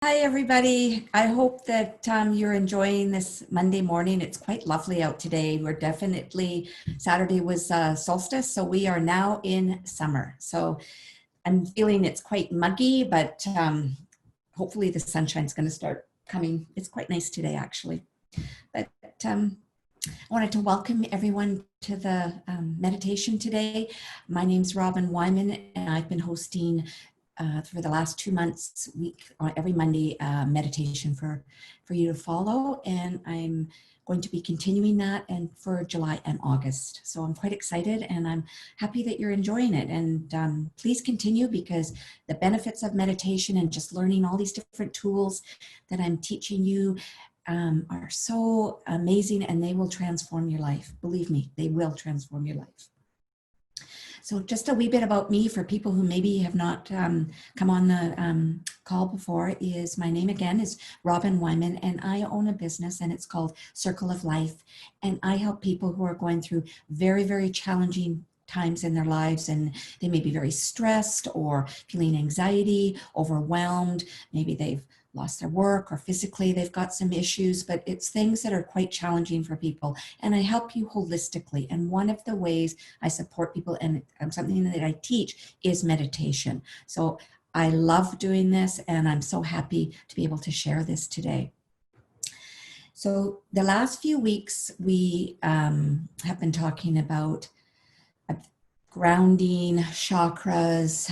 Hi, everybody. I hope that you're enjoying this Monday morning. It's quite lovely out today. Saturday was solstice, so we are now in summer. So I'm feeling it's quite muggy, but hopefully the sunshine's going to start coming. It's quite nice today, actually. But I wanted to welcome everyone to the meditation today. My name's Robyn Wyman, and I've been hosting for the last 2 months, every Monday, meditation for you to follow. And I'm going to be continuing that and for July and August. So I'm quite excited and I'm happy that you're enjoying it. And please continue, because the benefits of meditation and just learning all these different tools that I'm teaching you are so amazing, and they will transform your life. Believe me, they will transform your life. So just a wee bit about me for people who maybe have not come on the call before. Is my name again is Robyn Wyman, and I own a business, and it's called Circle of Life. And I help people who are going through very, very challenging times in their lives, and they may be very stressed or feeling anxiety, overwhelmed. Maybe they've lost their work, or physically they've got some issues, but it's things that are quite challenging for people. And I help you holistically. And one of the ways I support people, and something that I teach, is meditation. So I love doing this, and I'm so happy to be able to share this today. So the last few weeks, we have been talking about grounding, chakras,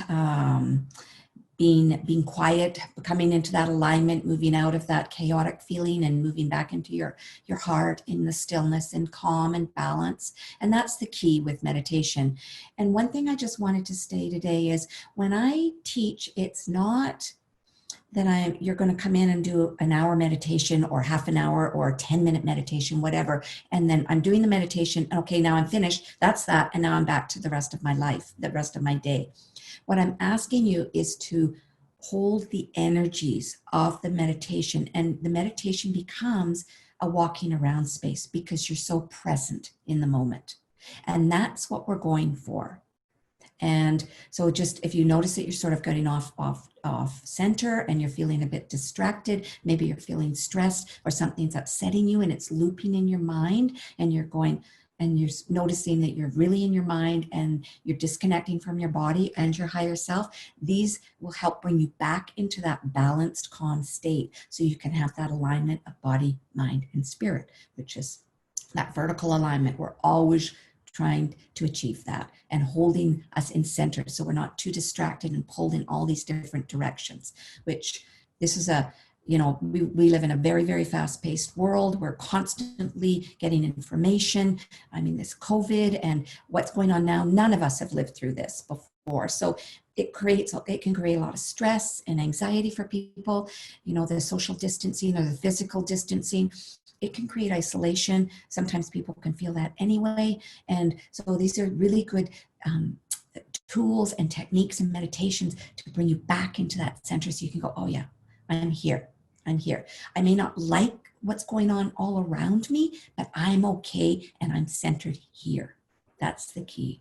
being quiet, coming into that alignment, moving out of that chaotic feeling and moving back into your heart in the stillness and calm and balance. And that's the key with meditation. And one thing I just wanted to say today is, when I teach, it's not that you're going to come in and do an hour meditation or half an hour or a 10-minute meditation, whatever. And then I'm doing the meditation. Okay, now I'm finished. That's that. And now I'm back to the rest of my life, the rest of my day. What I'm asking you is to hold the energies of the meditation, and the meditation becomes a walking around space because you're so present in the moment. And that's what we're going for. And so just if you notice that you're sort of getting off center and you're feeling a bit distracted, maybe you're feeling stressed or something's upsetting you and it's looping in your mind, and you're going and you're noticing that you're really in your mind and you're disconnecting from your body and your higher self, these will help bring you back into that balanced, calm state, so you can have that alignment of body, mind, and spirit, which is that vertical alignment. We're always trying to achieve that and holding us in center so we're not too distracted and pulled in all these different directions, which this is we live in a very, very fast-paced world. We're constantly getting information. I mean, this COVID and what's going on now, none of us have lived through this before. So it can create a lot of stress and anxiety for people. The social distancing or the physical distancing, it can create isolation. Sometimes people can feel that anyway. And so these are really good tools and techniques and meditations to bring you back into that center, so you can go, oh yeah, I'm here. I'm here. I may not like what's going on all around me, but I'm okay and I'm centered here. That's the key.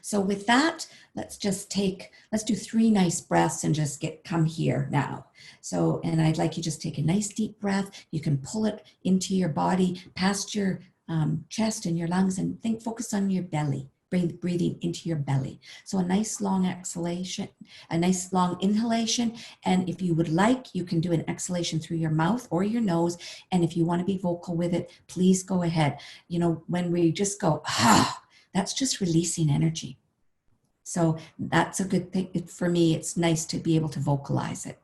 So with that, let's do 3 nice breaths and just come here now. So, and I'd like you just take a nice deep breath. You can pull it into your body, past your chest and your lungs, and focus on your belly. Breathing into your belly. So a nice long exhalation, a nice long inhalation. And if you would like, you can do an exhalation through your mouth or your nose. And if you want to be vocal with it, please go ahead. When we just go, that's just releasing energy. So that's a good thing. For me, it's nice to be able to vocalize it.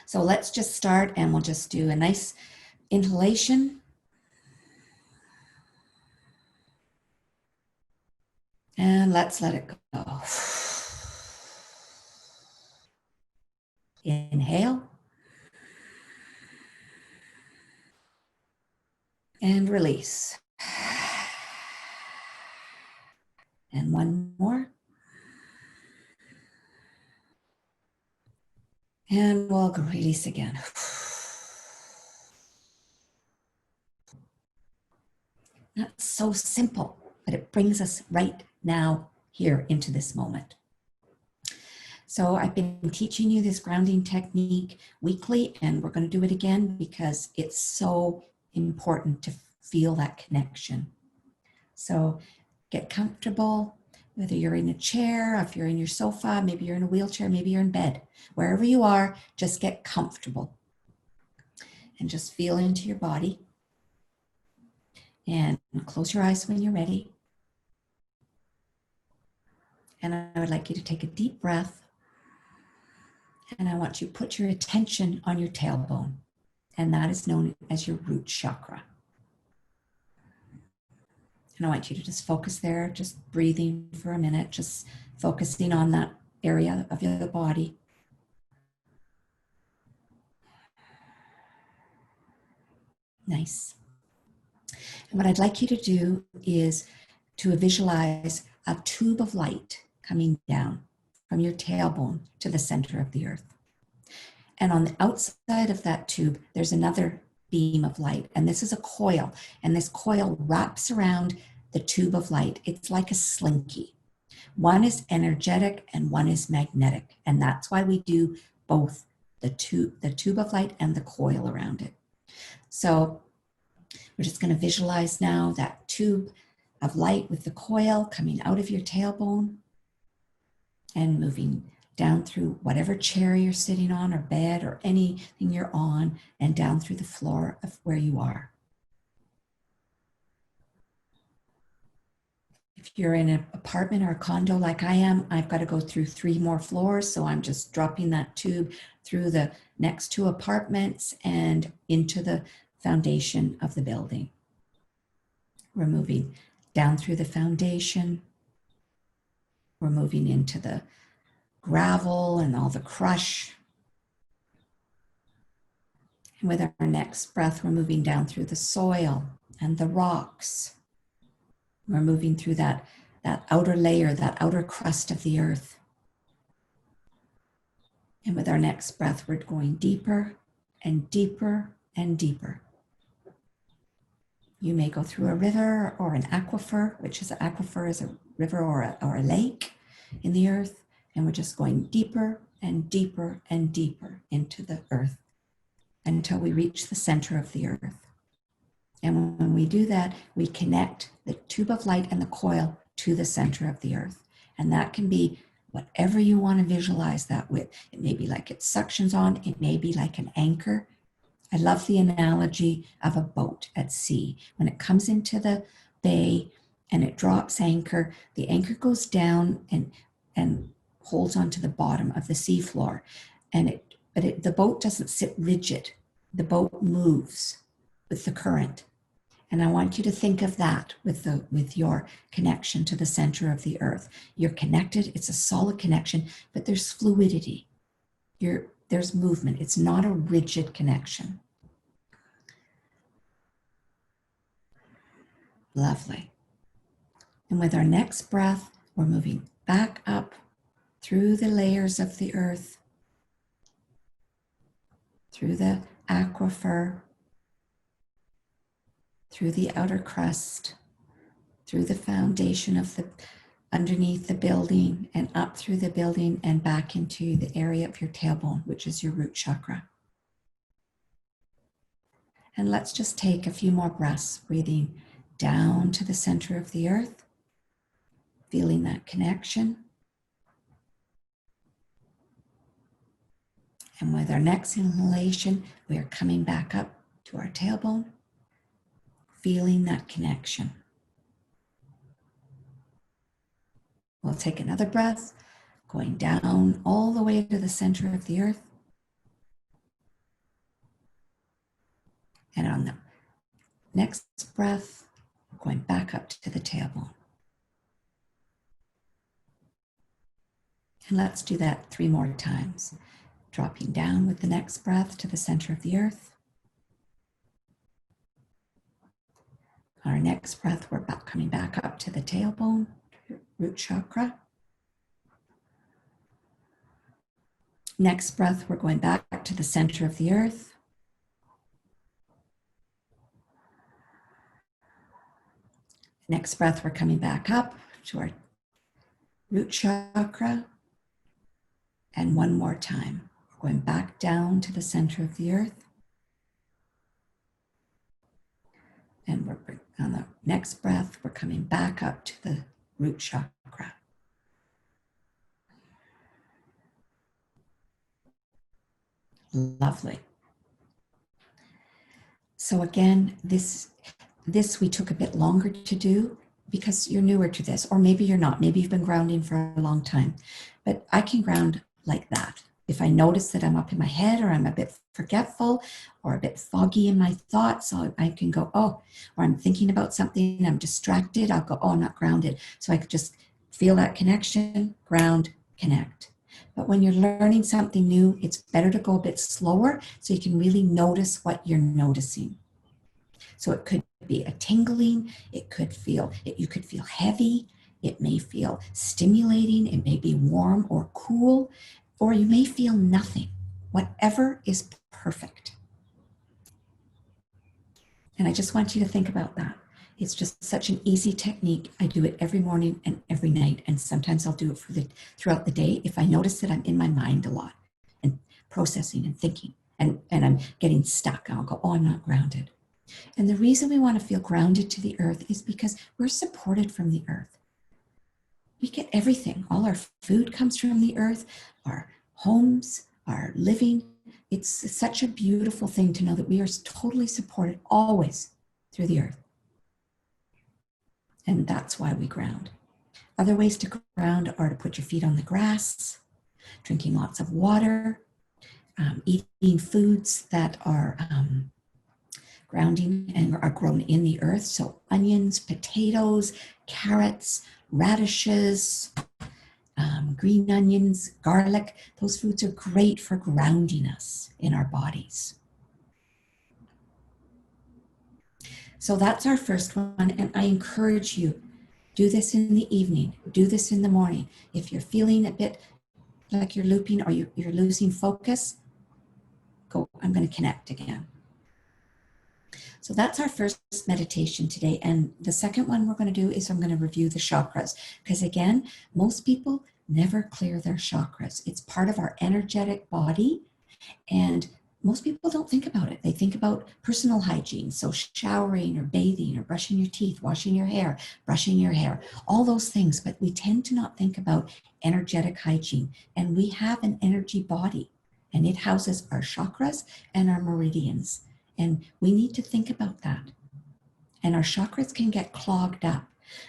So let's just start, and we'll just do a nice inhalation. And let's let it go. Inhale. And release. And one more. And we'll go release again. That's so simple, but it brings us right now here into this moment. So I've been teaching you this grounding technique weekly, and we're going to do it again because it's so important to feel that connection. So get comfortable, whether you're in a chair, if you're in your sofa, maybe you're in a wheelchair, maybe you're in bed. Wherever you are, just get comfortable and just feel into your body. And close your eyes when you're ready. And I would like you to take a deep breath. And I want you to put your attention on your tailbone. And that is known as your root chakra. And I want you to just focus there, just breathing for a minute, just focusing on that area of your body. Nice. And what I'd like you to do is to visualize a tube of light coming down from your tailbone to the center of the earth. And on the outside of that tube, there's another beam of light. And this is a coil. And this coil wraps around the tube of light. It's like a slinky. One is energetic and one is magnetic. And that's why we do both the tube of light and the coil around it. So we're just going to visualize now that tube of light with the coil coming out of your tailbone and moving down through whatever chair you're sitting on or bed or anything you're on, and down through the floor of where you are. If you're in an apartment or a condo like I am, I've got to go through 3 more floors. So I'm just dropping that tube through the next 2 apartments and into the foundation of the building. We're moving down through the foundation. We're moving into the gravel and all the crush. And with our next breath, we're moving down through the soil and the rocks. We're moving through that outer layer, that outer crust of the earth. And with our next breath, we're going deeper and deeper and deeper. You may go through a river or an aquifer, which is an aquifer is a river or a lake in the earth. And we're just going deeper and deeper and deeper into the earth until we reach the center of the earth. And when we do that, we connect the tube of light and the coil to the center of the earth. And that can be whatever you want to visualize that with. It may be like it suctions on, it may be like an anchor. I love the analogy of a boat at sea. When it comes into the bay and it drops anchor, the anchor goes down and holds onto the bottom of the seafloor. But the boat doesn't sit rigid. The boat moves with the current. And I want you to think of that with your connection to the center of the earth. You're connected, it's a solid connection, but there's fluidity. There's movement. It's not a rigid connection. Lovely. And with our next breath, we're moving back up through the layers of the earth, through the aquifer, through the outer crust, through the foundation of underneath the building, and up through the building and back into the area of your tailbone, which is your root chakra. And let's just take a few more breaths, breathing down to the center of the earth, feeling that connection. And with our next inhalation, we are coming back up to our tailbone, feeling that connection. We'll take another breath, going down all the way to the center of the earth. And on the next breath, we're going back up to the tailbone. And let's do that 3 more times. Dropping down with the next breath to the center of the earth. Our next breath, we're coming back up to the tailbone, root chakra. Next breath, we're going back to the center of the earth. Next breath, we're coming back up to our root chakra. And one more time. We're going back down to the center of the earth. And we're on the next breath, we're coming back up to the root chakra. Lovely. So again, this we took a bit longer to do because you're newer to this, or maybe you're not. Maybe you've been grounding for a long time. But I can ground like that. If I notice that I'm up in my head, or I'm a bit forgetful, or a bit foggy in my thoughts, so I can go, oh, or I'm thinking about something, I'm distracted, I'll go, oh, I'm not grounded. So I could just feel that connection, ground, connect. But when you're learning something new, it's better to go a bit slower so you can really notice what you're noticing. So it could be a tingling, it could feel, you could feel heavy, it may feel stimulating, it may be warm or cool, or you may feel nothing. Whatever is perfect. And I just want you to think about that. It's just such an easy technique. I do it every morning and every night, and sometimes I'll do it throughout the day if I notice that I'm in my mind a lot and processing and thinking, and I'm getting stuck. I'll go, oh, I'm not grounded. And the reason we want to feel grounded to the earth is because we're supported from the earth. We get everything. All our food comes from the earth, our homes, our living. It's such a beautiful thing to know that we are totally supported always through the earth. And that's why we ground. Other ways to ground are to put your feet on the grass, drinking lots of water, eating foods that are grounding and are grown in the earth. So onions, potatoes, carrots, radishes, green onions, garlic, those foods are great for grounding us in our bodies. So that's our first one. And I encourage you, do this in the evening, do this in the morning. If you're feeling a bit like you're looping or you're losing focus, go, I'm going to connect again. So that's our first meditation today. And the second one we're going to do is I'm going to review the chakras. Because again, most people never clear their chakras. It's part of our energetic body. And most people don't think about it. They think about personal hygiene. So showering or bathing or brushing your teeth, washing your hair, brushing your hair, all those things. But we tend to not think about energetic hygiene. And we have an energy body. And it houses our chakras and our meridians. And we need to think about that. And our chakras can get clogged up.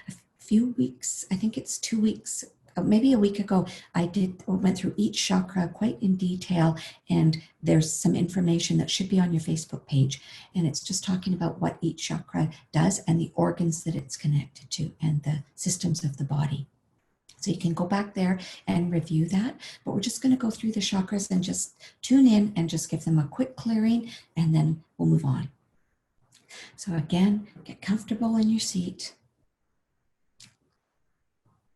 A few weeks, I think it's 2 weeks, maybe a week ago, I went through each chakra quite in detail. And there's some information that should be on your Facebook page. And it's just talking about what each chakra does and the organs that it's connected to and the systems of the body. So you can go back there and review that. But we're just going to go through the chakras and just tune in and just give them a quick clearing, and then we'll move on. So again, get comfortable in your seat.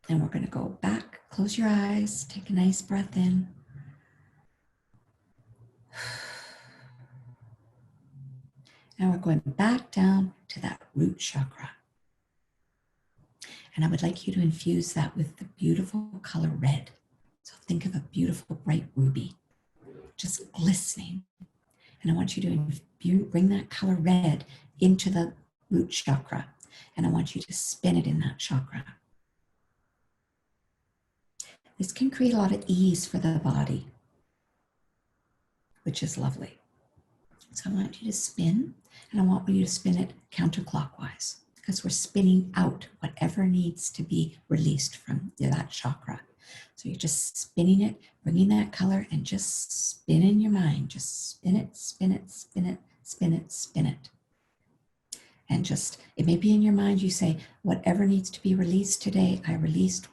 And we're going to go back, close your eyes, take a nice breath in. And we're going back down to that root chakra. And I would like you to infuse that with the beautiful color red. So think of a beautiful bright ruby, just glistening. And I want you to bring that color red into the root chakra. And I want you to spin it in that chakra. This can create a lot of ease for the body, which is lovely. So I want you to spin, and I want you to spin it counterclockwise, because we're spinning out whatever needs to be released from that chakra. So you're just spinning it, bringing that color, and just spin in your mind. Just spin it, spin it, spin it, spin it, spin it. And just, it may be in your mind, you say, whatever needs to be released today, I released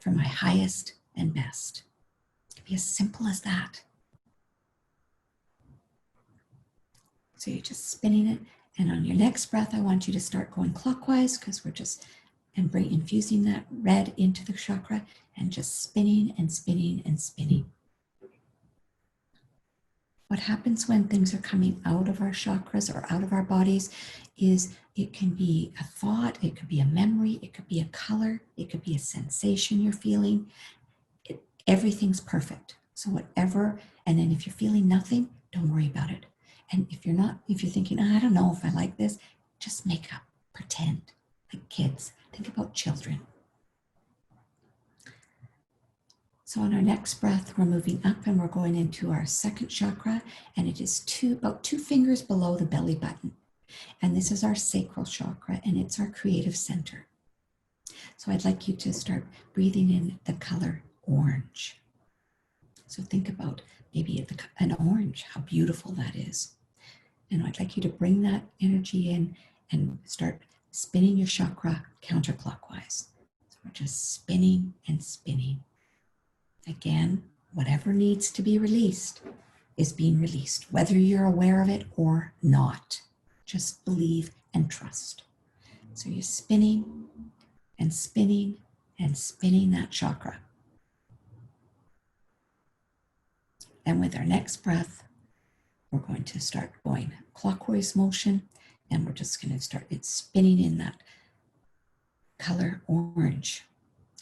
for my highest and best. It can be as simple as that. So you're just spinning it. And on your next breath, I want you to start going clockwise, because we're just infusing that red into the chakra and just spinning and spinning and spinning. What happens when things are coming out of our chakras or out of our bodies is it can be a thought, it could be a memory, it could be a color, it could be a sensation you're feeling. everything's perfect. So whatever, and then if you're feeling nothing, don't worry about it. And if you're thinking, I don't know if I like this, just make up, pretend, like kids. Think about children. So on our next breath, we're moving up and we're going into our second chakra, and it is about 2 fingers below the belly button. And this is our sacral chakra, and it's our creative center. So I'd like you to start breathing in the color orange. So think about maybe an orange, how beautiful that is. And I'd like you to bring that energy in and start spinning your chakra counterclockwise. So we're just spinning and spinning. Again, whatever needs to be released is being released, whether you're aware of it or not. Just believe and trust. So you're spinning and spinning and spinning that chakra. And with our next breath, we're going to start going clockwise motion, and we're just going to start spinning in that color orange.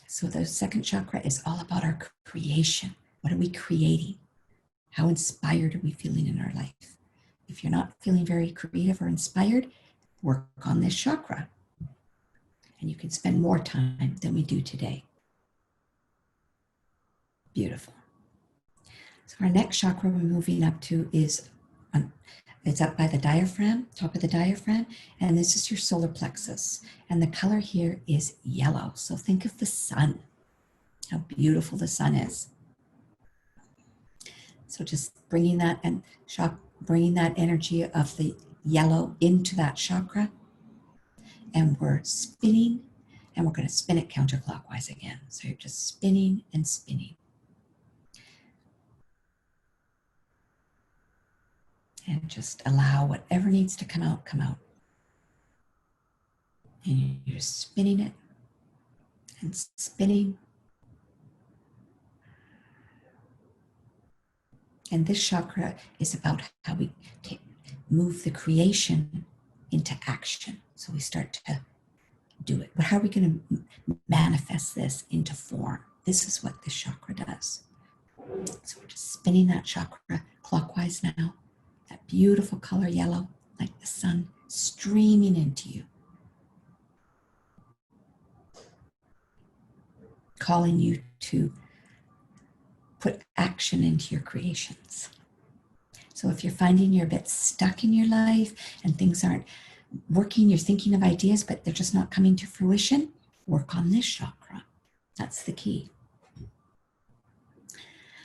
So the second chakra is all about our creation. What are we creating? How inspired are we feeling in our life? If you're not feeling very creative or inspired, work on this chakra. And you can spend more time than we do today. Beautiful. So our next chakra we're moving up to is it's up by the diaphragm, top of the diaphragm, and this is your solar plexus. And the color here is yellow. So think of the sun, how beautiful the sun is. So just bringing that energy of the yellow into that chakra, and we're spinning, and we're going to spin it counterclockwise again. So you're just spinning and spinning. And just allow whatever needs to come out, come out. And you're spinning it and spinning. And this chakra is about how we move the creation into action. So we start to do it. But how are we going to manifest this into form? This is what this chakra does. So we're just spinning that chakra clockwise now. That beautiful color yellow, like the sun, streaming into you. Calling you to put action into your creations. So if you're finding you're a bit stuck in your life and things aren't working, you're thinking of ideas, but they're just not coming to fruition, work on this chakra. That's the key.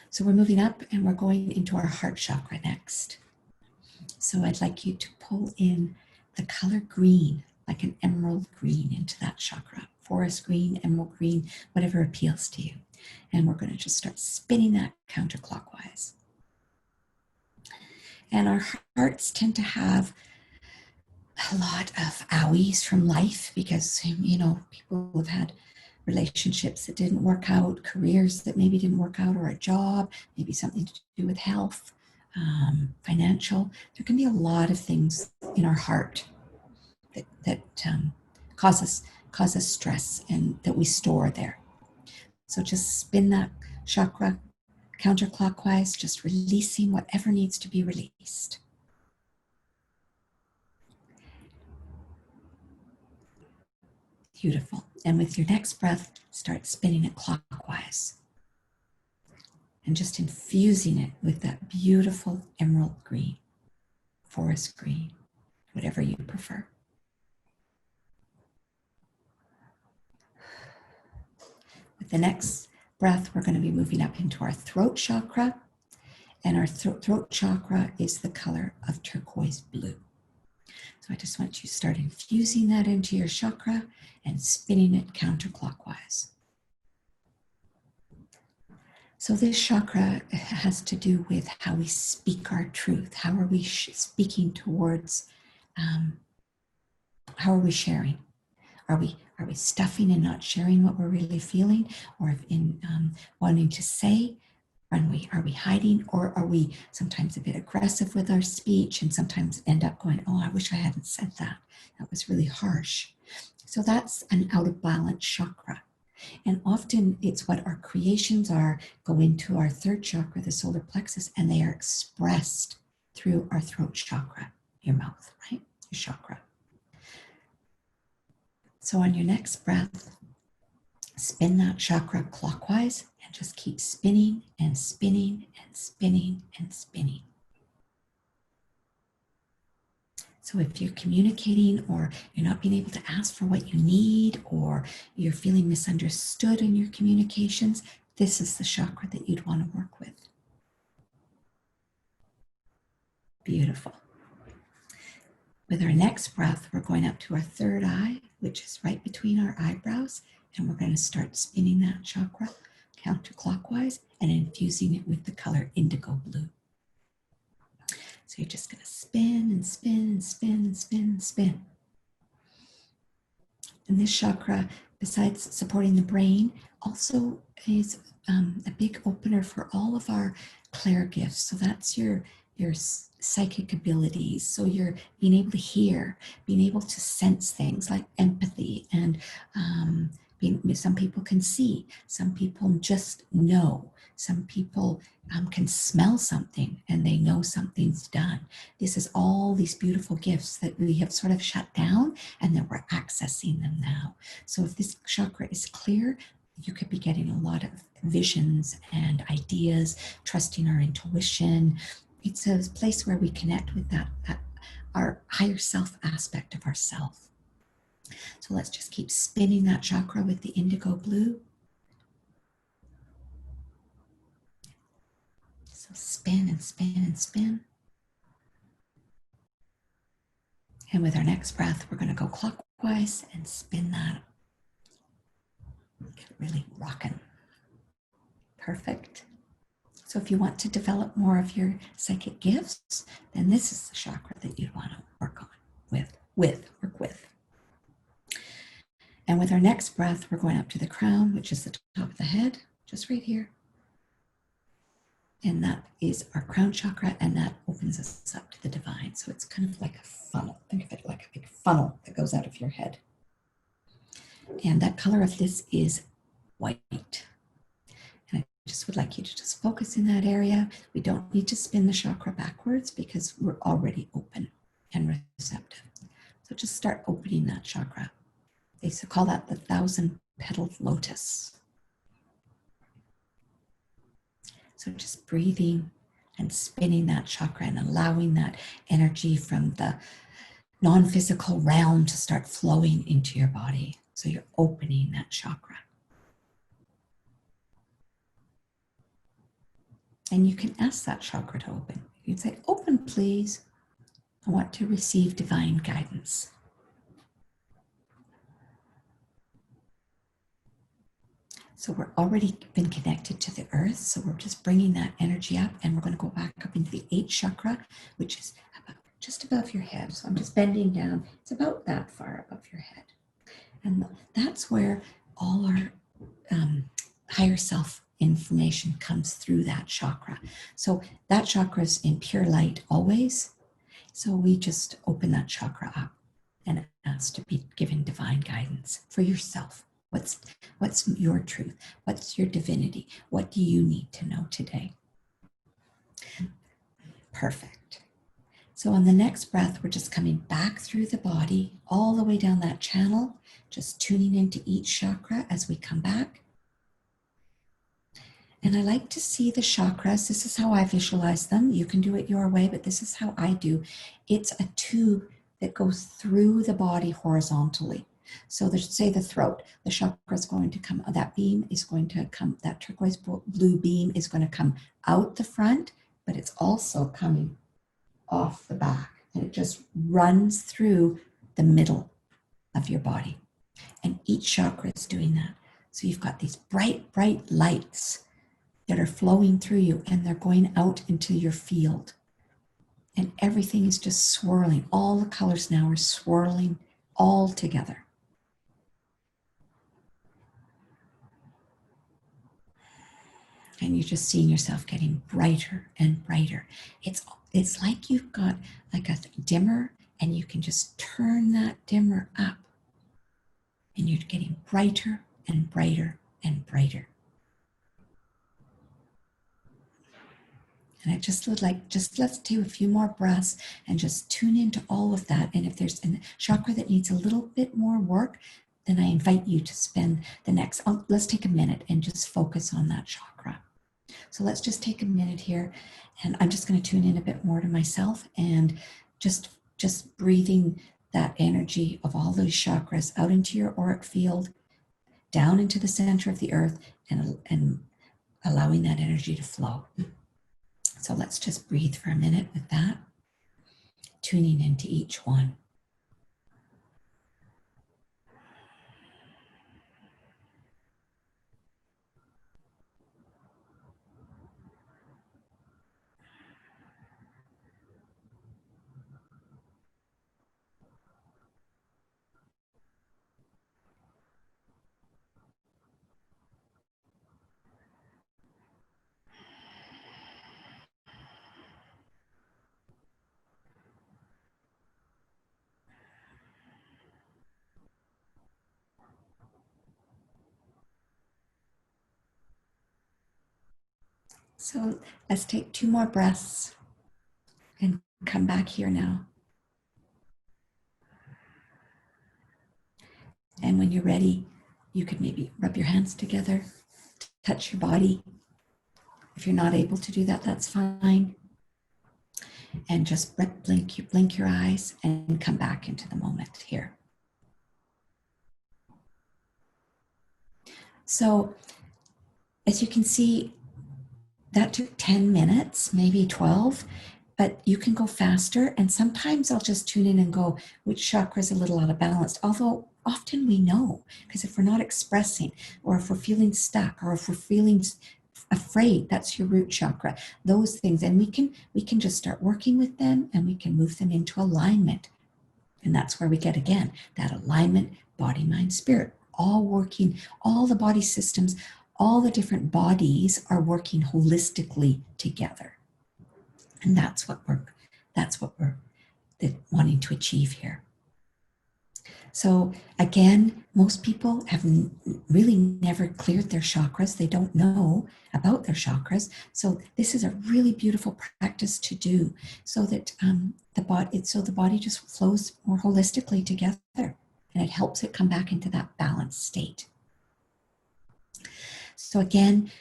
So we're moving up and we're going into our heart chakra next. So I'd like you to pull in the color green, like an emerald green, into that chakra. Forest green, emerald green, whatever appeals to you. And we're going to just start spinning that counterclockwise. And our hearts tend to have a lot of owies from life because, people have had relationships that didn't work out, careers that maybe didn't work out, or a job, maybe something to do with health, financial. There can be a lot of things in our heart that cause us stress and that we store there. So just spin that chakra counterclockwise, just releasing whatever needs to be released. Beautiful. And with your next breath, start spinning it clockwise. And just infusing it with that beautiful emerald green, forest green, whatever you prefer. With the next breath, we're going to be moving up into our throat chakra. And our throat chakra is the color of turquoise blue. So I just want you to start infusing that into your chakra and spinning it counterclockwise. So this chakra has to do with how we speak our truth. How are we speaking towards, how are we sharing? Are we stuffing and not sharing what we're really feeling, or in wanting to say? Are we hiding, or are we sometimes a bit aggressive with our speech and sometimes end up going, oh, I wish I hadn't said that. That was really harsh. So that's an out of balance chakra. And often it's what our creations are, go into our third chakra, the solar plexus, and they are expressed through our throat chakra, your mouth, right? Your chakra. So on your next breath, spin that chakra clockwise and just keep spinning and spinning and spinning and spinning. So if you're communicating or you're not being able to ask for what you need, or you're feeling misunderstood in your communications, this is the chakra that you'd want to work with. Beautiful. With our next breath, we're going up to our third eye, which is right between our eyebrows, and we're going to start spinning that chakra counterclockwise and infusing it with the color indigo blue. So you're just going to spin and spin and spin and spin and spin. And this chakra, besides supporting the brain, also is a big opener for all of our clair gifts. So that's your psychic abilities. So you're being able to hear, being able to sense things like empathy, and some people can see, some people just know, some people can smell something and they know something's done. This is all these beautiful gifts that we have sort of shut down, and that we're accessing them now. So if this chakra is clear, you could be getting a lot of visions and ideas, trusting our intuition. It's a place where we connect with that our higher self aspect of ourself. So let's just keep spinning that chakra with the indigo blue. So spin and spin and spin. And with our next breath, we're going to go clockwise and spin that. Get really rocking. Perfect. So if you want to develop more of your psychic gifts, then this is the chakra that you'd want to work on work with. And with our next breath, we're going up to the crown, which is the top of the head, just right here. And that is our crown chakra, and that opens us up to the divine. So it's kind of like a funnel. Think of it like a big funnel that goes out of your head. And that color of this is white. And I just would like you to just focus in that area. We don't need to spin the chakra backwards because we're already open and receptive. So just start opening that chakra. They used to call that the 1,000-petaled lotus. So just breathing and spinning that chakra and allowing that energy from the non-physical realm to start flowing into your body. So you're opening that chakra. And you can ask that chakra to open. You can say, "Open, please. I want to receive divine guidance." So we're already been connected to the earth. So we're just bringing that energy up, and we're going to go back up into the 8th chakra, which is just above your head. So I'm just bending down. It's about that far above your head. And that's where all our higher self information comes through that chakra. So that chakra is in pure light always. So we just open that chakra up and ask to be given divine guidance for yourself. What's your truth? What's your divinity? What do you need to know today? Perfect. So on the next breath, we're just coming back through the body, all the way down that channel, just tuning into each chakra as we come back. And I like to see the chakras. This is how I visualize them. You can do it your way, but this is how I do. It's a tube that goes through the body horizontally. So say the throat, the chakra is going to come, that beam is going to come, that turquoise blue beam is going to come out the front, but it's also coming off the back, and it just runs through the middle of your body. And each chakra is doing that. So you've got these bright, bright lights that are flowing through you, and they're going out into your field. And everything is just swirling. All the colors now are swirling all together. And you're just seeing yourself getting brighter and brighter. It's like you've got like a dimmer, and you can just turn that dimmer up. And you're getting brighter and brighter and brighter. And I just would like, let's do a few more breaths and just tune into all of that. And if there's a chakra that needs a little bit more work, then I invite you to spend the next, let's take a minute and just focus on that chakra. So let's just take a minute here, and I'm just going to tune in a bit more to myself and just breathing that energy of all those chakras out into your auric field, down into the center of the earth, and allowing that energy to flow. So let's just breathe for a minute with that, tuning into each one. So let's take 2 more breaths and come back here now. And when you're ready, you could maybe rub your hands together, touch your body. If you're not able to do that, that's fine. And just blink your eyes and come back into the moment here. So as you can see, that took 10 minutes, maybe 12, but you can go faster. And sometimes I'll just tune in and go, which chakra is a little out of balance? Although often we know, because if we're not expressing, or if we're feeling stuck, or if we're feeling afraid, that's your root chakra, those things. And we can just start working with them, and we can move them into alignment. And that's where we get, again, that alignment, body, mind, spirit, all working, all the body systems, all the different bodies are working holistically together. And that's what we're wanting to achieve here. So again, most people have really never cleared their chakras. They don't know about their chakras. So this is a really beautiful practice to do, so that the body just flows more holistically together, and it helps it come back into that balanced state. So again,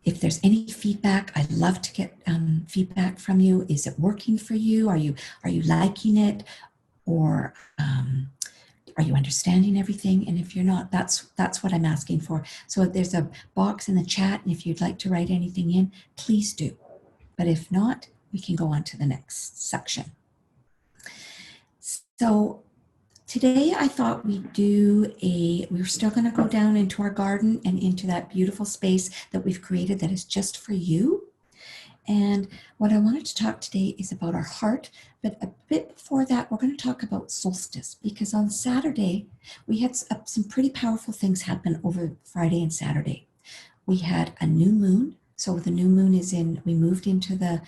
if there's any feedback, I'd love to get feedback from you. Is it working for you? Are you liking it? Or are you understanding everything? And if you're not, that's what I'm asking for. So if there's a box in the chat, and if you'd like to write anything in, please do. But if not, we can go on to the next section. So today I thought we're still going to go down into our garden and into that beautiful space that we've created that is just for you. And what I wanted to talk today is about our heart, but a bit before that, we're going to talk about solstice, because on Saturday, we had some pretty powerful things happen over Friday and Saturday. We had a new moon. So the new moon we moved into the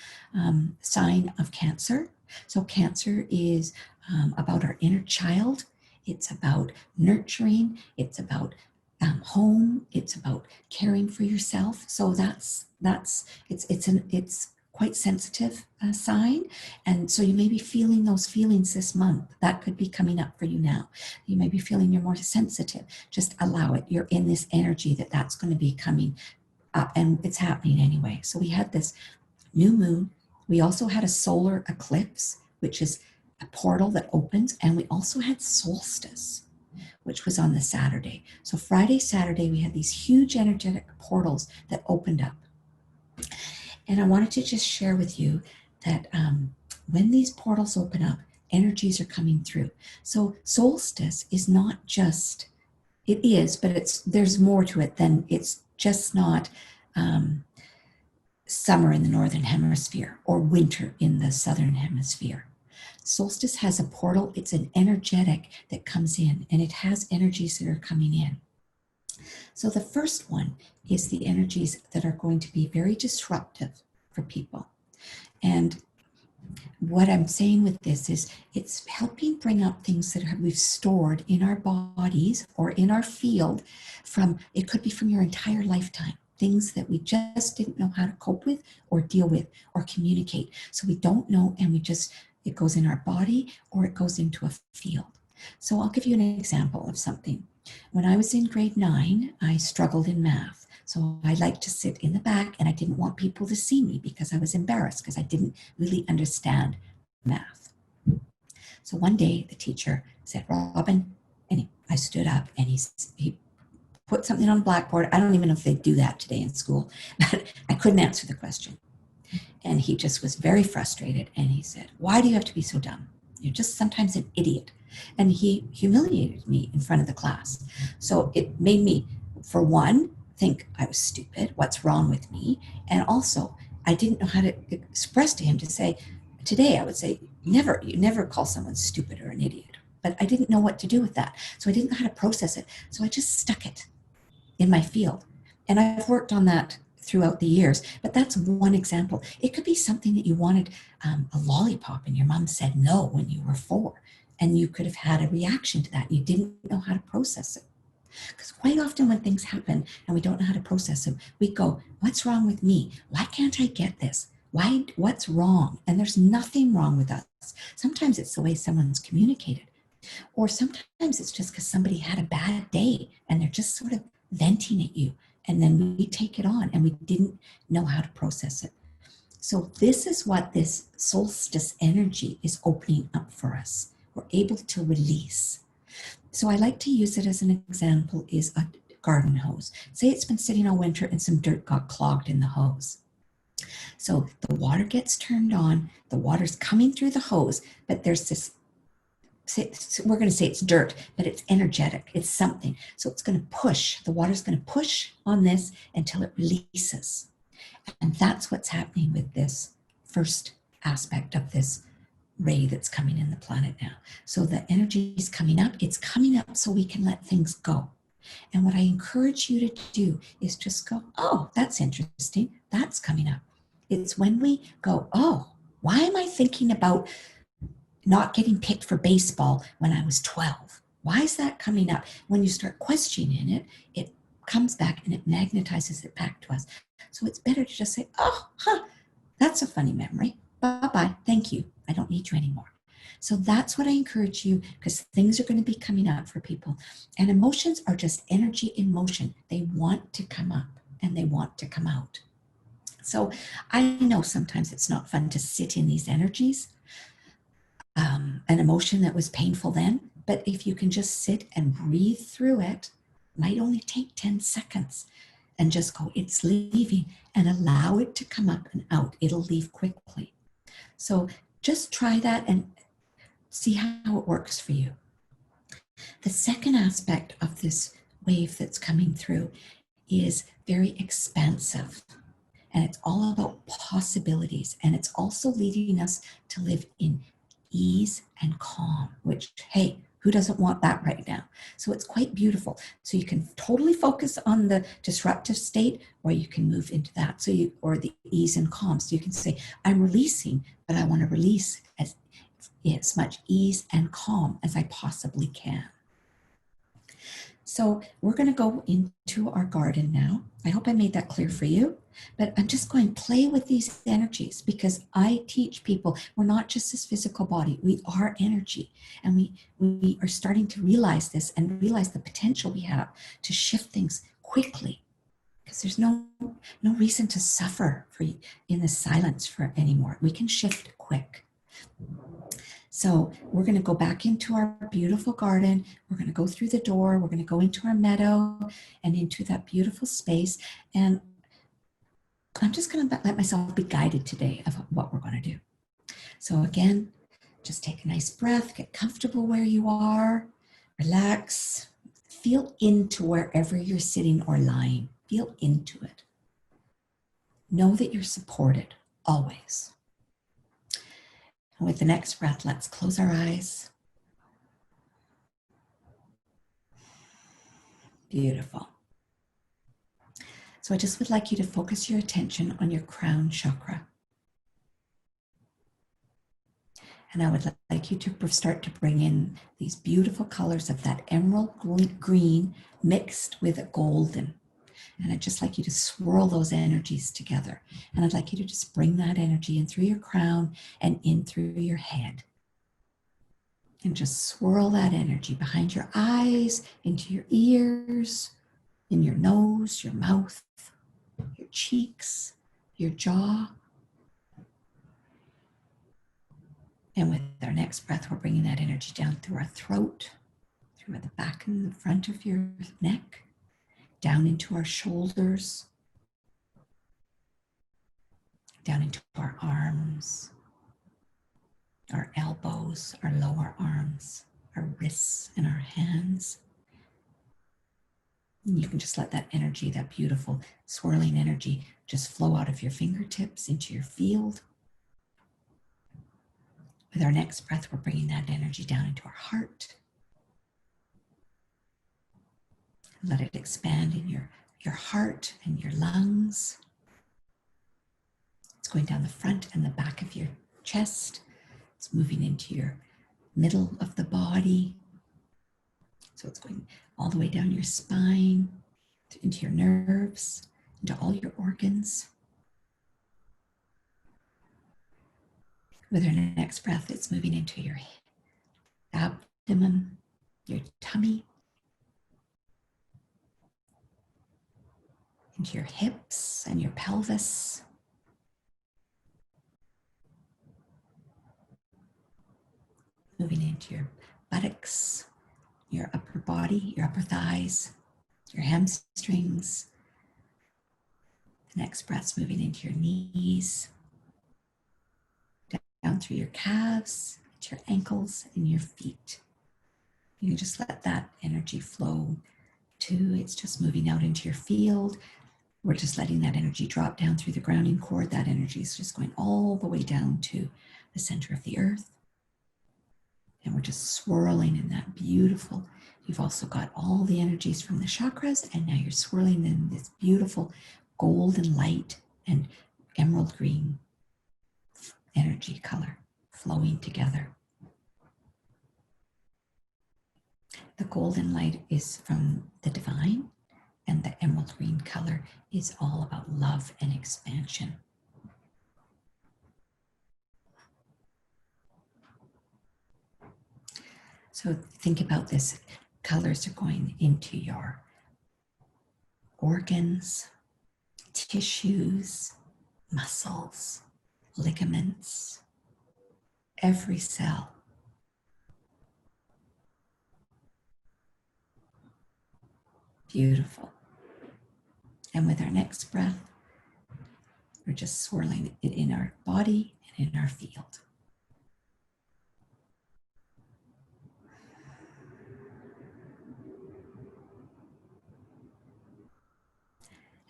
sign of Cancer. So Cancer is about our inner child. It's about nurturing. It's about home. It's about caring for yourself. So it's quite sensitive sign. And so you may be feeling those feelings this month. That could be coming up for you now. You may be feeling you're more sensitive. Just allow it. You're in this energy that's going to be coming up, and it's happening anyway. So we had this new moon. We also had a solar eclipse, which is a portal that opens, and we also had solstice, which was on the Saturday. So Friday, Saturday, we had these huge energetic portals that opened up. And I wanted to just share with you that when these portals open up, energies are coming through. So solstice is not just, it is, but there's more to it than it's just not summer in the northern hemisphere or winter in the southern hemisphere. Solstice has a portal. It's an energetic that comes in, and it has energies that are coming in. So the first one is the energies that are going to be very disruptive for people. And what I'm saying with this is it's helping bring up things that we've stored in our bodies or in our field from, it could be from your entire lifetime, things that we just didn't know how to cope with or deal with or communicate. So we don't know, and it goes in our body or it goes into a field. So I'll give you an example of something. When I was in grade 9, I struggled in math. So I liked to sit in the back, and I didn't want people to see me because I was embarrassed because I didn't really understand math. So one day the teacher said, Robyn, and I stood up, and he put something on the blackboard. I don't even know if they do that today in school, but I couldn't answer the question. And he just was very frustrated, and he said, why do you have to be so dumb? You're just sometimes an idiot. And he humiliated me in front of the class. So it made me, for one, think I was stupid. What's wrong with me? And also, I didn't know how to express to him to say, today I would say, you never call someone stupid or an idiot. But I didn't know what to do with that. So I didn't know how to process it. So I just stuck it in my field. And I've worked on that throughout the years, but that's one example. It could be something that you wanted, a lollipop, and your mom said no when you were 4, and you could have had a reaction to that. You didn't know how to process it. Because quite often when things happen and we don't know how to process them, we go, what's wrong with me? Why can't I get this? What's wrong? And there's nothing wrong with us. Sometimes it's the way someone's communicated, or sometimes it's just because somebody had a bad day and they're just sort of venting at you. And then we take it on and we didn't know how to process it. So this is what this solstice energy is opening up for us. We're able to release. So I like to use it as an example is a garden hose. Say it's been sitting all winter and some dirt got clogged in the hose. So the water gets turned on, the water's coming through the hose, but there's this, we're going to say it's dirt, but it's energetic. It's something. So it's going to push. The water's going to push on this until it releases. And that's what's happening with this first aspect of this ray that's coming in the planet now. So the energy is coming up. It's coming up so we can let things go. And what I encourage you to do is just go, oh, that's interesting. That's coming up. It's when we go, oh, why am I thinking about not getting picked for baseball when I was 12? Why is that coming up? When you start questioning it, it comes back and it magnetizes it back to us. So it's better to just say, oh, that's a funny memory. Bye-bye. Thank you. I don't need you anymore. So that's what I encourage you, because things are going to be coming up for people. And emotions are just energy in motion. They want to come up and they want to come out. So I know sometimes it's not fun to sit in these energies. An emotion that was painful then, but if you can just sit and breathe through it, might only take 10 seconds, and just go, it's leaving, and allow it to come up and out. It'll leave quickly. So just try that and see how it works for you. The second aspect of this wave that's coming through is very expansive, and it's all about possibilities, and it's also leading us to live in ease and calm, which, hey, who doesn't want that right now? So it's quite beautiful. So you can totally focus on the disruptive state, or you can move into that. Or the ease and calm. So you can say, I'm releasing, but I want to release as much ease and calm as I possibly can. So we're going to go into our garden now. I hope I made that clear for you, but I'm just going to play with these energies, because I teach people we're not just this physical body, we are energy. And we are starting to realize this and realize the potential we have to shift things quickly, because there's no reason to suffer in the silence for anymore. We can shift quick. So we're going to go back into our beautiful garden. We're going to go through the door. We're going to go into our meadow and into that beautiful space. And I'm just going to let myself be guided today of what we're going to do. So again, just take a nice breath, get comfortable where you are, relax, feel into wherever you're sitting or lying. Feel into it. Know that you're supported always. And with the next breath, let's close our eyes. Beautiful. So I just would like you to focus your attention on your crown chakra. And I would like you to start to bring in these beautiful colors of that emerald green mixed with a golden. And I'd just like you to swirl those energies together. And I'd like you to just bring that energy in through your crown and in through your head. And just swirl that energy behind your eyes, into your ears, in your nose, your mouth, your cheeks, your jaw. And with our next breath, we're bringing that energy down through our throat, through the back and the front of your neck, down into our shoulders, down into our arms, our elbows, our lower arms, our wrists, and our hands. And you can just let that energy, that beautiful swirling energy, just flow out of your fingertips into your field. With our next breath, we're bringing that energy down into our heart. Let it expand in your heart and your lungs. It's going down the front and the back of your chest. It's moving into your middle of the body. So it's going all the way down your spine, into your nerves, into all your organs. With our next breath, it's moving into your abdomen, your tummy, into your hips and your pelvis. Moving into your buttocks, your upper body, your upper thighs, your hamstrings. The next breath's moving into your knees, down through your calves, to your ankles and your feet. You can just let that energy flow too. It's just moving out into your field. We're just letting that energy drop down through the grounding cord. That energy is just going all the way down to the center of the earth. And we're just swirling in that beautiful, you've also got all the energies from the chakras, and now you're swirling in this beautiful golden light and emerald green energy color flowing together. The golden light is from the divine, and the emerald green color is all about love and expansion. So think about this. Colors are going into your organs, tissues, muscles, ligaments, every cell. Beautiful. And with our next breath, we're just swirling it in our body and in our field.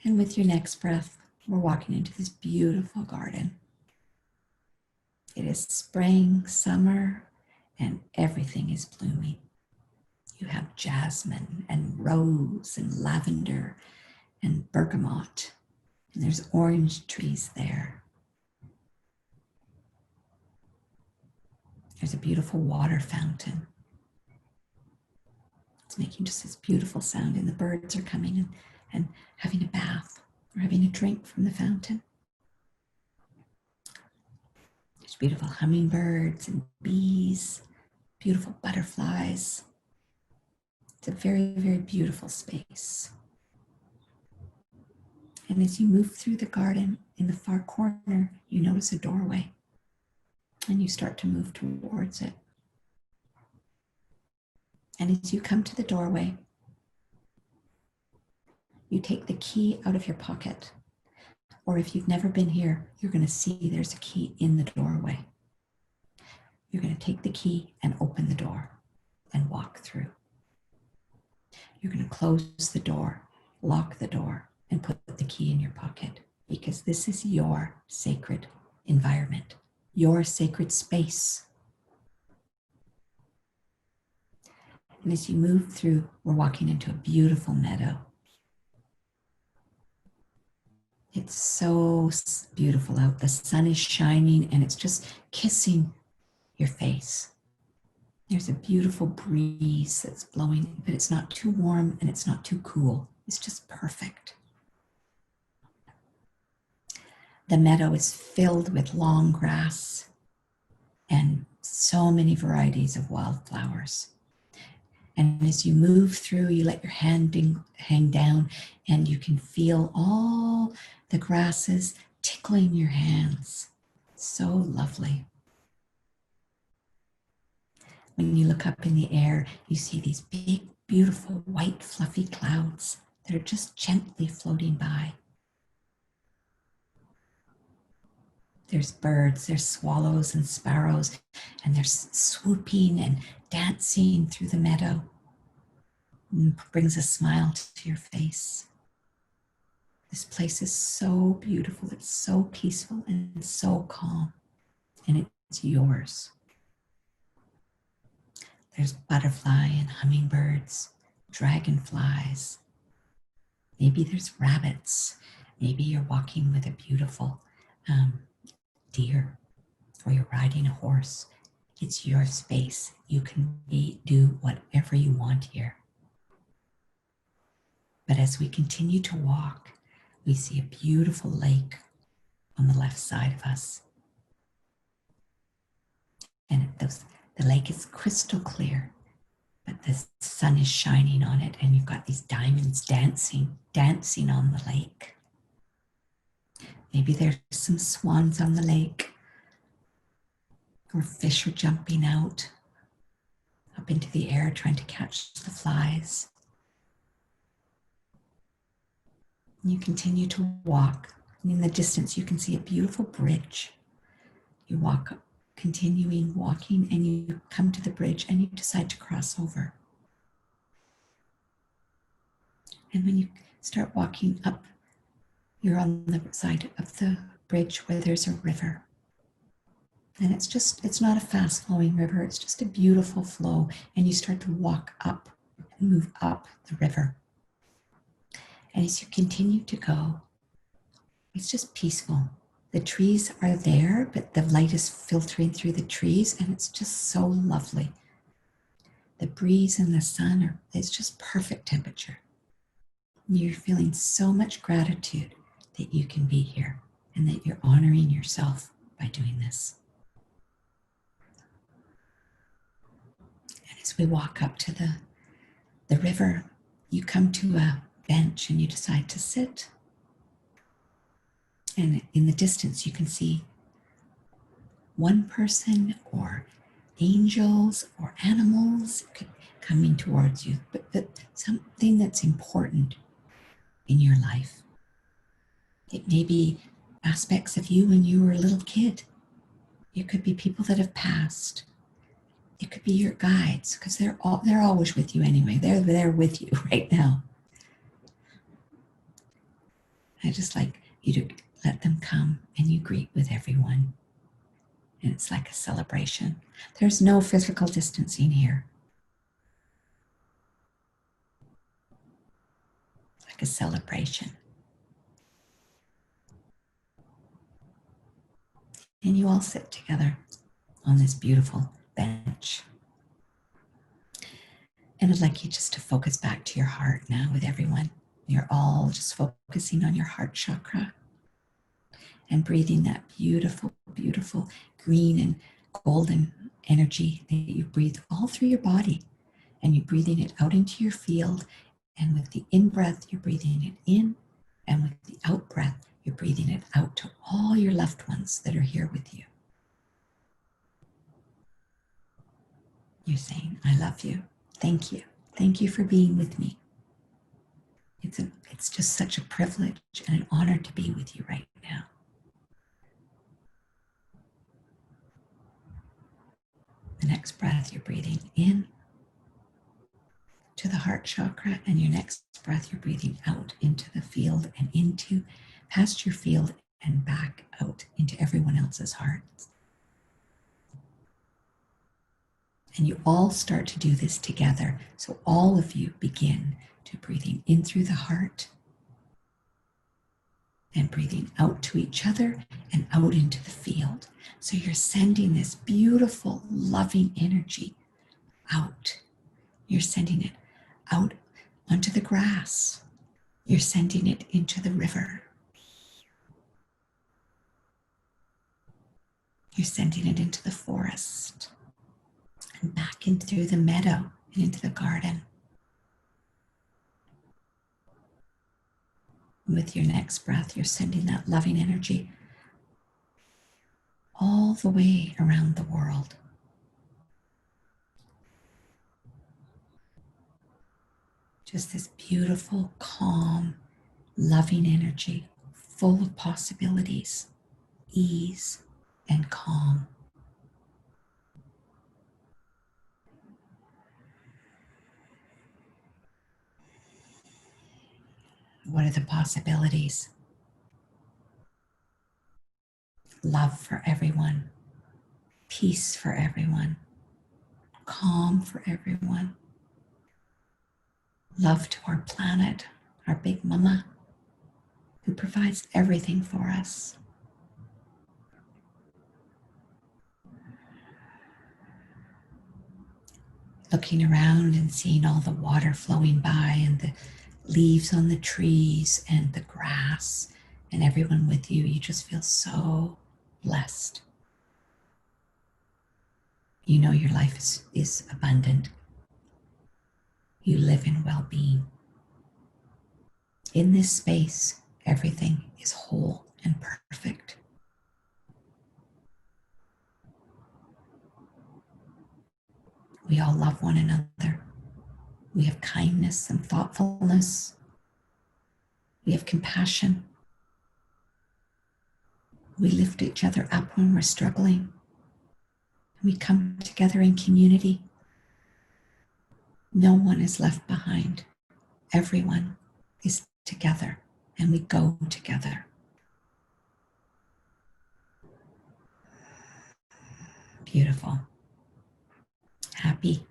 And with your next breath, we're walking into this beautiful garden. It is spring, summer, and everything is blooming. You have jasmine and rose and lavender and bergamot, and there's orange trees there. There's a beautiful water fountain. It's making just this beautiful sound, and the birds are coming and having a bath or having a drink from the fountain. There's beautiful hummingbirds and bees, beautiful butterflies. It's a very, very beautiful space. And as you move through the garden, in the far corner, you notice a doorway, and you start to move towards it. And as you come to the doorway, you take the key out of your pocket. Or if you've never been here, you're going to see there's a key in the doorway. You're going to take the key and open the door and walk through. You're going to close the door, lock the door, and put the key in your pocket, because this is your sacred environment, your sacred space. And as you move through, we're walking into a beautiful meadow. It's so beautiful out. The sun is shining and it's just kissing your face. There's a beautiful breeze that's blowing, but it's not too warm and it's not too cool. It's just perfect. The meadow is filled with long grass and so many varieties of wildflowers. And as you move through, you let your hand hang down and you can feel all the grasses tickling your hands. So lovely. When you look up in the air, you see these big, beautiful, white, fluffy clouds that are just gently floating by. There's birds, there's swallows and sparrows, and they're swooping and dancing through the meadow. And brings a smile to your face. This place is so beautiful, it's so peaceful and so calm, and it's yours. There's butterfly and hummingbirds, dragonflies. Maybe there's rabbits. Maybe you're walking with a beautiful deer, or you're riding a horse. It's your space. You can do whatever you want here. But as we continue to walk, we see a beautiful lake on the left side of us. And the lake is crystal clear, but the sun is shining on it, and you've got these diamonds dancing on the lake. Maybe there's some swans on the lake, or fish are jumping out up into the air trying to catch the flies. You continue to walk, and in the distance you can see a beautiful bridge. You walk, continuing walking, and you come to the bridge and you decide to cross over. And when you start walking up, you're on the side of the bridge where there's a river. And it's not a fast flowing river, it's just a beautiful flow. And you start to walk up and move up the river. And as you continue to go, it's just peaceful. The trees are there, but the light is filtering through the trees, and it's just so lovely. The breeze and the sun it's just perfect temperature. And you're feeling so much gratitude that you can be here and that you're honoring yourself by doing this. And as we walk up to the river, you come to a bench and you decide to sit. And in the distance, you can see one person or angels or animals coming towards you, but something that's important in your life. It may be aspects of you when you were a little kid. It could be people that have passed. It could be your guides, because they're always with you anyway. They're there with you right now. I just like you to let them come and you greet with everyone. And it's like a celebration. There's no physical distancing here. It's like a celebration. And you all sit together on this beautiful bench. And I'd like you just to focus back to your heart now with everyone. You're all just focusing on your heart chakra and breathing that beautiful, beautiful green and golden energy that you breathe all through your body. And you're breathing it out into your field. And with the in-breath, you're breathing it in. And with the out-breath, you're breathing it out to all your loved ones that are here with you. You're saying, I love you. Thank you. Thank you for being with me. It's just such a privilege and an honor to be with you right now. The next breath, you're breathing in to the heart chakra, and your next breath, you're breathing out into the field and past your field and back out into everyone else's hearts. And you all start to do this together. So all of you begin to breathing in through the heart and breathing out to each other and out into the field. So you're sending this beautiful, loving energy out. You're sending it out onto the grass. You're sending it into the river. You're sending it into the forest and back in through the meadow and into the garden. With your next breath, you're sending that loving energy all the way around the world. Just this beautiful, calm, loving energy, full of possibilities, ease, and calm. What are the possibilities? Love for everyone, peace for everyone, calm for everyone, love to our planet, our big mama, who provides everything for us. Looking around and seeing all the water flowing by and the leaves on the trees and the grass and everyone with you, you just feel so blessed. You know your life is abundant. You live in well-being. In this space, everything is whole and perfect. We all love one another. We have kindness and thoughtfulness. We have compassion. We lift each other up when we're struggling. We come together in community. No one is left behind. Everyone is together, and we go together. Beautiful. Happy.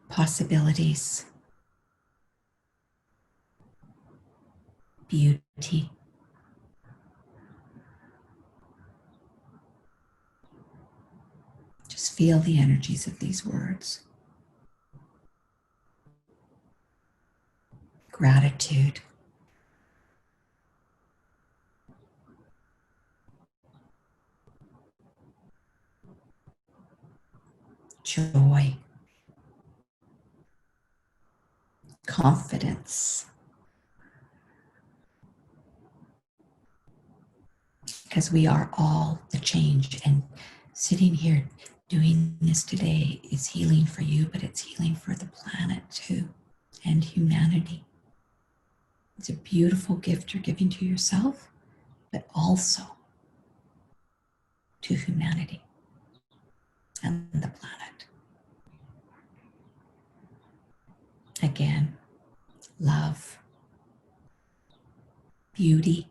Possibilities. Beauty. Just feel the energies of these words. Gratitude. Joy. Confidence. Because we are all the change, and sitting here doing this today is healing for you, but it's healing for the planet too, and humanity. It's a beautiful gift you're giving to yourself, but also to humanity and the planet. Again, love, beauty,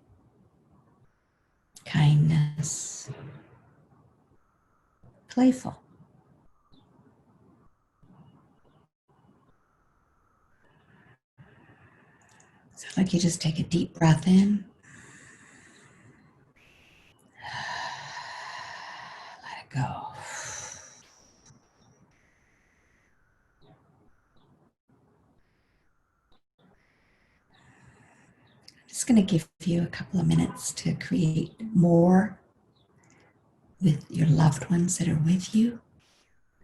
kindness, playful. So like you just take a deep breath in. Let it go. I'm just going to give you a couple of minutes to create more with your loved ones that are with you,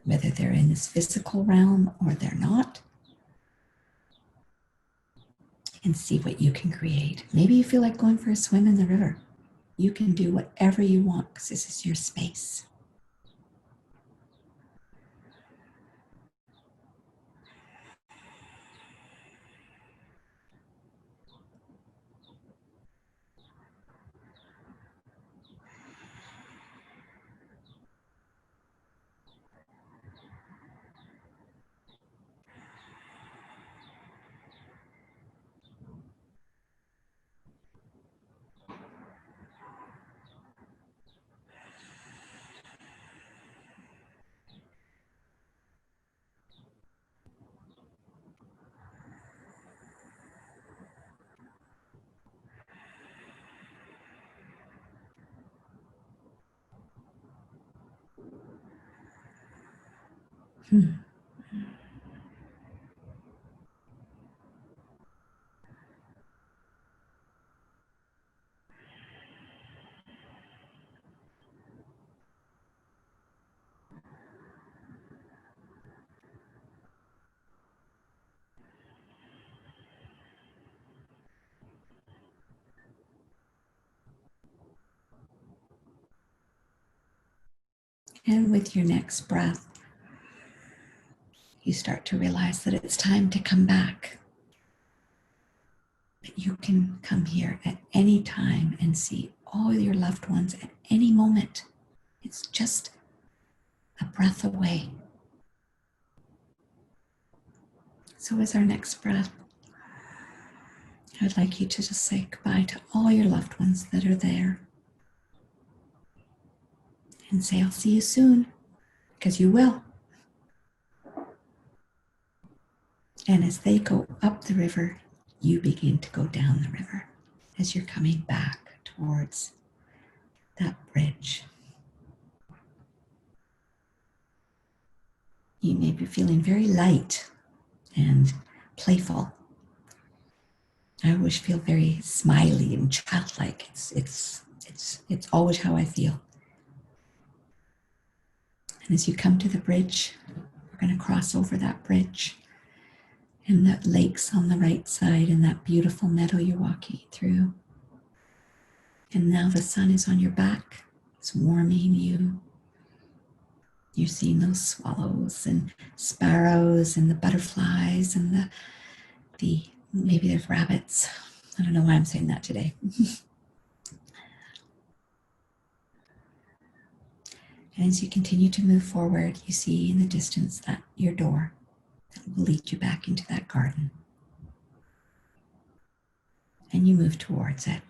whether they're in this physical realm or they're not, and see what you can create. Maybe you feel like going for a swim in the river. You can do whatever you want because this is your space. Hmm. And with your next breath, you start to realize that it's time to come back. But you can come here at any time and see all your loved ones at any moment. It's just a breath away. So as our next breath, I'd like you to just say goodbye to all your loved ones that are there. And say, I'll see you soon, because you will. And as they go up the river, you begin to go down the river as you're coming back towards that bridge. You may be feeling very light and playful. I always feel very smiley and childlike. It's always how I feel. And as you come to the bridge, we're going to cross over that bridge. And that lake's on the right side and that beautiful meadow you're walking through. And now the sun is on your back. It's warming you. You're seeing those swallows and sparrows and the butterflies and the maybe there's rabbits. I don't know why I'm saying that today. And as you continue to move forward, you see in the distance that your door that will lead you back into that garden. And you move towards it.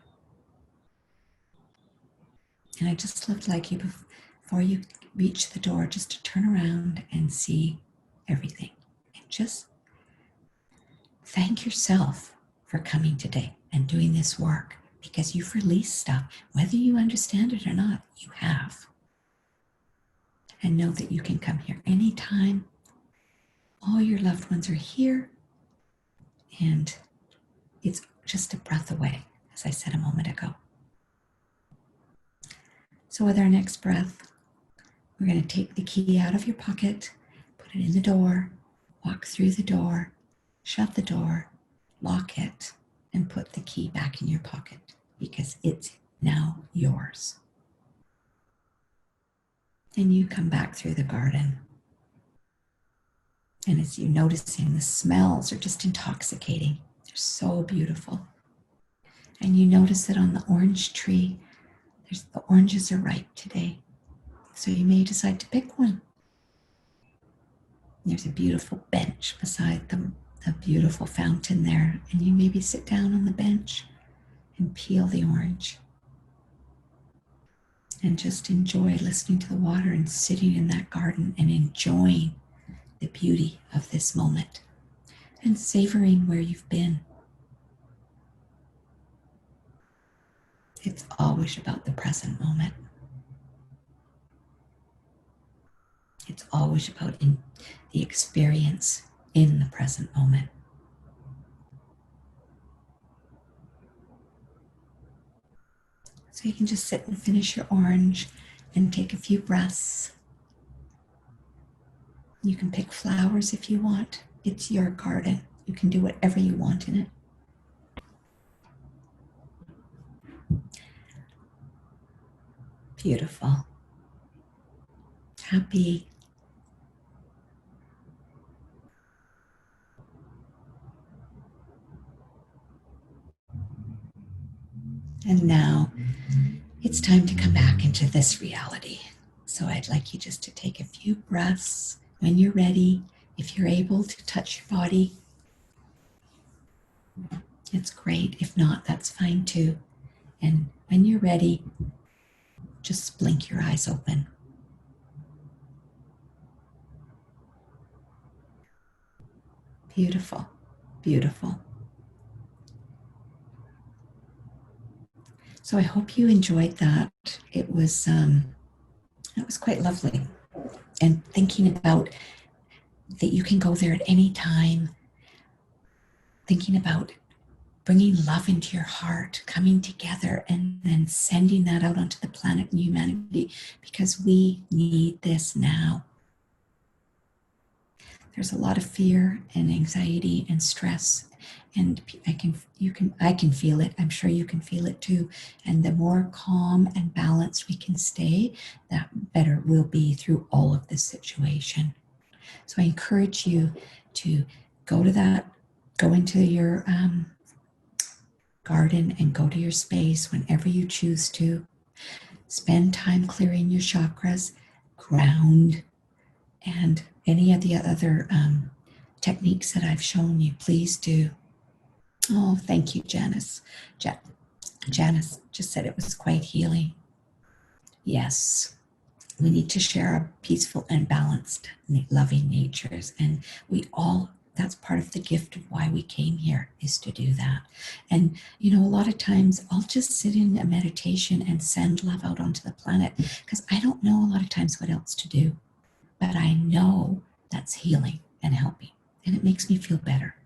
And I just would like you, before you reach the door, just to turn around and see everything. And just thank yourself for coming today and doing this work, because you've released stuff. Whether you understand it or not, you have. And know that you can come here anytime. All your loved ones are here. And it's just a breath away, as I said a moment ago. So with our next breath, we're going to take the key out of your pocket, put it in the door, walk through the door, shut the door, lock it, and put the key back in your pocket, because it's now yours. And you come back through the garden. And as you're noticing, the smells are just intoxicating. They're so beautiful. And you notice that on the orange tree, the oranges are ripe today. So you may decide to pick one. There's a beautiful bench beside the beautiful fountain there. And you maybe sit down on the bench and peel the orange. And just enjoy listening to the water and sitting in that garden and enjoying the beauty of this moment and savoring where you've been. It's always about the present moment. It's always about the experience in the present moment. So you can just sit and finish your orange and take a few breaths. You can pick flowers if you want. It's your garden. You can do whatever you want in it. Beautiful. Happy. And now it's time to come back into this reality. So I'd like you just to take a few breaths. When you're ready, if you're able to touch your body, it's great. If not, that's fine too. And when you're ready, just blink your eyes open. Beautiful, beautiful. So I hope you enjoyed that. It was quite lovely. And thinking about that you can go there at any time, thinking about bringing love into your heart, coming together, and then sending that out onto the planet and humanity, because we need this now. There's a lot of fear and anxiety and stress, and I can feel it. I'm sure you can feel it too. And the more calm and balanced we can stay, that better we'll be through all of this situation. So I encourage you to go into your garden and go to your space whenever you choose to. Spend time clearing your chakras, ground, and any of the other techniques that I've shown you, please do. Oh, thank you, Janice. Janice just said it was quite healing. Yes, we need to share our peaceful and balanced, loving natures. And that's part of the gift of why we came here, is to do that. And, a lot of times I'll just sit in a meditation and send love out onto the planet, because I don't know a lot of times what else to do. But I know that's healing and helping, and it makes me feel better.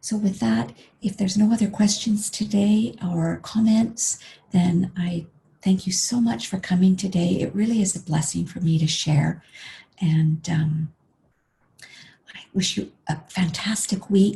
So with that, if there's no other questions today or comments, then I thank you so much for coming today. It really is a blessing for me to share. And I wish you a fantastic week.